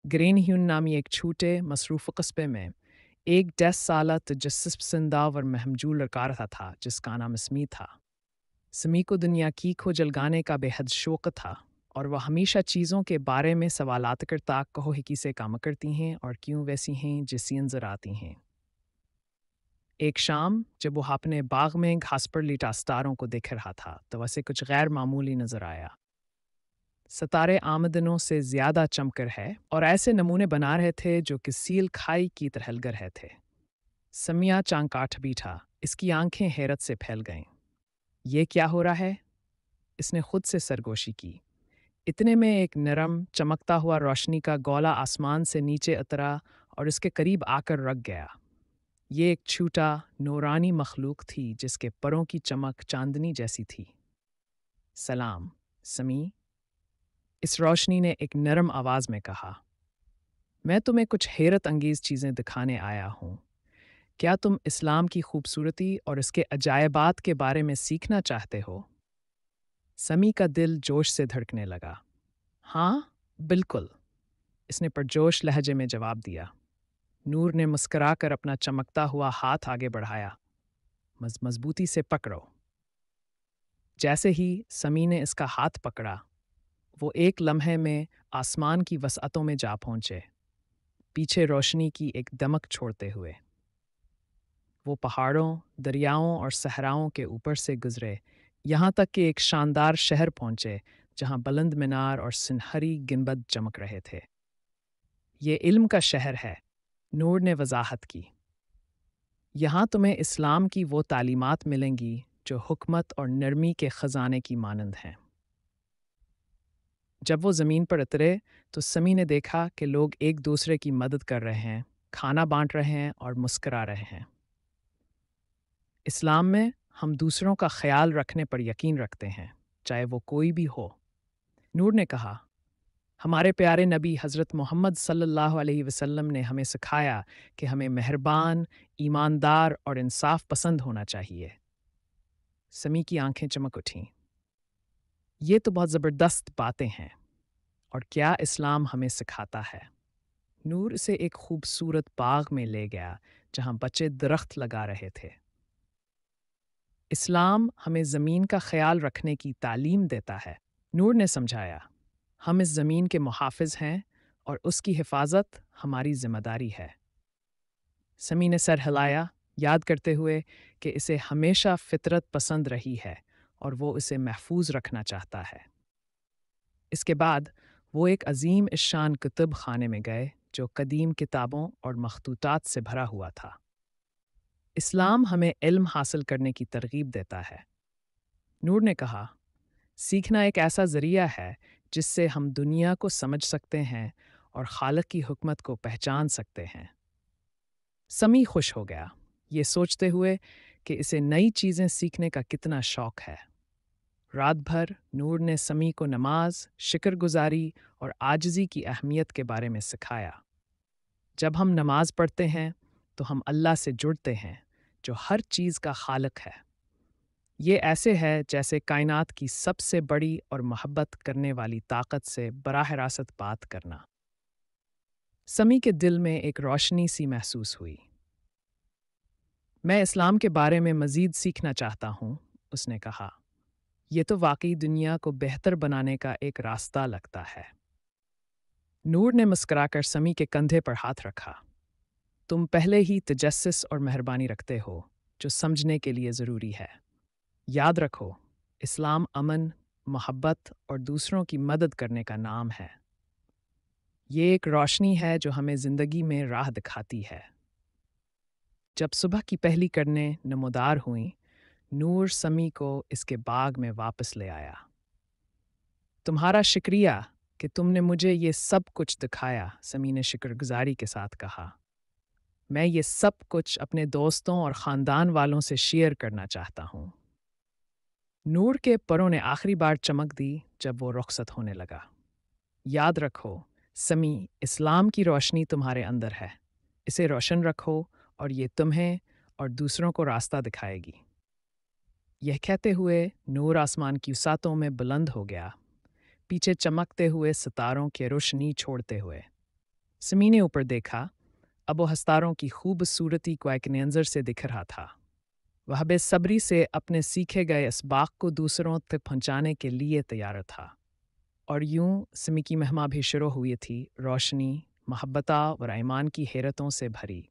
ग्रेनह्यून नामी एक छोटे मसरूफ़ कस्बे में एक 10 साला तजस्सुस पसंदा और महमजूल लड़का रहा था जिसका नाम स्मी था। स्मी को दुनिया की खोज जलगाने का बेहद शौक था और वह हमेशा चीज़ों के बारे में सवालात करता कहो ही किसे काम करती हैं और क्यों वैसी हैं जैसी नजर आती हैं। एक शाम जब वह अपने बाग में घास पर लेटा सितारों को देख रहा था तो वैसे कुछ गैर मामूली नजर आया। सितारे आमदनों से ज्यादा चमकर है और ऐसे नमूने बना रहे थे जो कि सील खाई की तरह लग रहे थे। समिया चांग काठ बीठा, इसकी आंखें हैरत से फैल गईं। ये क्या हो रहा है? इसने खुद से सरगोशी की। इतने में एक नरम चमकता हुआ रोशनी का गोला आसमान से नीचे उतरा और इसके करीब आकर रुक गया। ये एक छोटा नूरानी मखलूक थी जिसके परों की चमक चांदनी जैसी थी। सलाम, समी, इस रोशनी ने एक नरम आवाज में कहा। मैं तुम्हें कुछ हैरत अंगेज चीजें दिखाने आया हूं। क्या तुम इस्लाम की खूबसूरती और इसके अजायबात के बारे में सीखना चाहते हो? समी का दिल जोश से धड़कने लगा। हाँ, बिल्कुल, इसने पुरजोश लहजे में जवाब दिया। नूर ने मुस्कुराकर अपना चमकता हुआ हाथ आगे बढ़ाया। मजबूती से पकड़ो। जैसे ही समी ने इसका हाथ पकड़ा, वो एक लम्हे में आसमान की वसअतों में जा पहुंचे, पीछे रोशनी की एक दमक छोड़ते हुए। वो पहाड़ों, दरियाओं और सहराओं के ऊपर से गुजरे, यहाँ तक कि एक शानदार शहर पहुंचे जहाँ बुलंद मीनार और सुनहरी गिनबद चमक रहे थे। ये इल्म का शहर है, नूर ने वजाहत की। यहाँ तुम्हें इस्लाम की वो तालीमात मिलेंगी जो हुकमत और नरमी के ख़जाने की मानंद हैं। जब वो ज़मीन पर उतरे तो समी ने देखा कि लोग एक दूसरे की मदद कर रहे हैं, खाना बांट रहे हैं और मुस्करा रहे हैं। इस्लाम में हम दूसरों का ख्याल रखने पर यकीन रखते हैं, चाहे वो कोई भी हो। नूर ने कहा, हमारे प्यारे नबी हज़रत मोहम्मद सल्लल्लाहु अलैहि वसल्लम ने हमें सिखाया कि हमें मेहरबान, ईमानदार और इंसाफ पसंद होना चाहिए। समी की आंखें चमक उठीं। ये तो बहुत ज़बरदस्त बातें हैं। और क्या इस्लाम हमें सिखाता है? नूर उसे एक खूबसूरत बाग में ले गया जहां बच्चे दरख्त लगा रहे थे। इस्लाम हमें ज़मीन का ख्याल रखने की तालीम देता है, नूर ने समझाया। हम इस ज़मीन के मुहाफ़िज़ हैं और उसकी हिफाजत हमारी ज़िम्मेदारी है। समी ने सर हिलाया, याद करते हुए कि इसे हमेशा फ़ितरत पसंद रही है और वो इसे महफूज रखना चाहता है। इसके बाद वो एक अजीम इशान कुतुब खाने में गए जो कदीम किताबों और मखतूतात से भरा हुआ था। इस्लाम हमें इल्म हासिल करने की तरगीब देता है। नूर ने कहा, सीखना एक ऐसा ज़रिया है जिससे हम दुनिया को समझ सकते हैं और खालिक की हुकमत को पहचान सकते हैं। समी खुश हो गया, ये सोचते हुए कि इसे नई चीज़ें सीखने का कितना शौक़ है। रात भर नूर ने समी को नमाज, शुक्रगुजारी और आजिज़ी की अहमियत के बारे में सिखाया। जब हम नमाज पढ़ते हैं तो हम अल्लाह से जुड़ते हैं जो हर चीज़ का खालिक है। ये ऐसे है जैसे कायनात की सबसे बड़ी और मोहब्बत करने वाली ताकत से बराह रास्त बात करना। समी के दिल में एक रोशनी सी महसूस हुई। मैं इस्लाम के बारे में मज़ीद सीखना चाहता हूँ, उसने कहा। ये तो वाकई दुनिया को बेहतर बनाने का एक रास्ता लगता है। नूर ने मुस्कुराकर समी के कंधे पर हाथ रखा। तुम पहले ही तजस्सुस और मेहरबानी रखते हो जो समझने के लिए ज़रूरी है। याद रखो, इस्लाम अमन, मोहब्बत और दूसरों की मदद करने का नाम है। ये एक रोशनी है जो हमें ज़िंदगी में राह दिखाती है। जब सुबह की पहली किरणें नमोदार हुईं, नूर समी को इसके बाग में वापस ले आया। तुम्हारा शुक्रिया कि तुमने मुझे ये सब कुछ दिखाया, समी ने शुक्रगुजारी के साथ कहा। मैं ये सब कुछ अपने दोस्तों और ख़ानदान वालों से शेयर करना चाहता हूँ। नूर के परों ने आखिरी बार चमक दी जब वो रुखसत होने लगा। याद रखो, समी, इस्लाम की रोशनी तुम्हारे अंदर है। इसे रोशन रखो और ये तुम्हें और दूसरों को रास्ता दिखाएगी। यह कहते हुए नूर आसमान की वसातों में बुलंद हो गया, पीछे चमकते हुए सितारों की रोशनी छोड़ते हुए। समी ने ऊपर देखा। अब वो हस्तारों की खूबसूरती को एक मंजर से दिख रहा था। वह बेसब्री से अपने सीखे गए इसबाक को दूसरों तक पहुंचाने के लिए तैयार था। और यूं समी की महिमा भी शुरू हुई थी, रोशनी, मोहब्बत और ईमान की हैरतों से भरी।